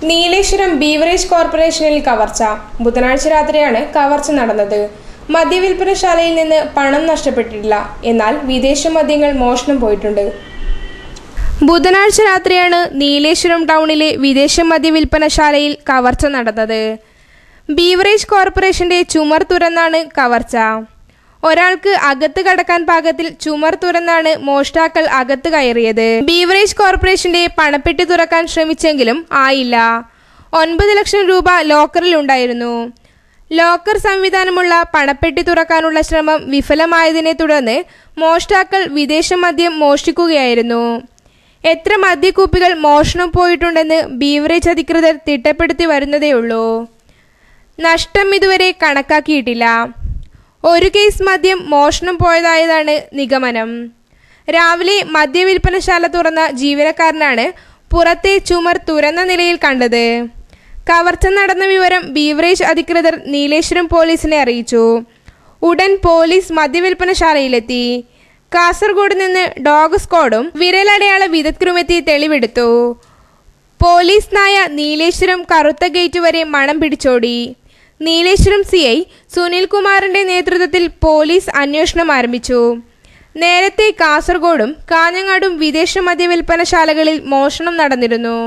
Nileshwaram beverage കോർപ്പറേഷനിൽ കവർച്ച. ബുധനാഴ്ച രാത്രിയാണ് കവർച്ച നടന്നത്. മദ്യവിൽപ്പനശാലയിൽ നിന്ന് പണം നഷ്ടപ്പെട്ടിട്ടില്ല, എന്നാൽ വിദേശ മദ്യങ്ങൾ മോഷണം പോയിട്ടുണ്ട്. ബുധനാഴ്ച രാത്രിയാണ് നീലേശ്വരം ടൗണിലെ വിദേശ മദ്യവിൽപ്പനശാലയിൽ കവർച്ച നടന്നത്. ബീവറേജ് കോർപ്പറേഷന്റെ ചുമർ തുറന്നാണ് കവർച്ച. ഒരാൾക്ക് അകത്ത് കടക്കാൻ പാകത്തിൽ ചുമർ തുറന്നാണ് മോഷ്ടാക്കൾ അകത്ത് കയറിയത്. ബീവറേജ് കോർപ്പറേഷന്റെ പണപ്പെട്ടി തുറക്കാൻ ശ്രമിച്ചെങ്കിലും ആയില്ല. 9 ലക്ഷം രൂപ ലോക്കറിൽ ഉണ്ടായിരുന്നു. ലോക്കർ സംവിധാനമുള്ള പണപ്പെട്ടി തുറക്കാനുള്ള ശ്രമം വിഫലമായതിനെ തുടർന്ന് മോഷ്ടാക്കൾ വിദേശ മദ്യം മോഷ്ടിക്കുകയായിരുന്നു. എത്ര മദ്യക്കുപ്പികൾ മോഷണം പോയിട്ടുണ്ടെന്ന് ബീവറേജ് അധികൃതർ തിട്ടപ്പെടുത്തി വരുന്നതേയുള്ളൂ. നഷ്ടം ഇതുവരെ കണക്കാക്കിയിട്ടില്ല. ഒരു കേസ് മദ്യം മോഷണം പോയതായതാണ് നിഗമനം. രാവിലെ മദ്യവിൽപ്പനശാല തുറന്ന ജീവനക്കാരനാണ് പുറത്തെ ചുമർ തുറന്ന നിലയിൽ കണ്ടത്. കവർച്ച നടന്ന വിവരം ബീവറേജ് അധികൃതർ നീലേശ്വരം പോലീസിനെ അറിയിച്ചു. ഉടൻ പോലീസ് മദ്യവിൽപ്പനശാലയിലെത്തി. കാസർഗോഡ് നിന്ന് ഡോഗ് സ്ക്വാഡും വിരലടയാള വിദഗ്ധരുമെത്തി തെളിവെടുത്തു. പോലീസ് നായ നീലേശ്വരം കറുത്ത ഗേറ്റ് വരെ മണം പിടിച്ചോടി. നീലേശ്വരം CI സുനിൽ കുമാറിന്റെ നേതൃത്വത്തിൽ പോലീസ് അന്വേഷണം ആരംഭിച്ചു. നേരത്തെ കാസർഗോഡും കാഞ്ഞങ്ങാടും വിദേശ മദ്യവിൽപ്പനശാലകളിൽ മോഷണം നടന്നിരുന്നു.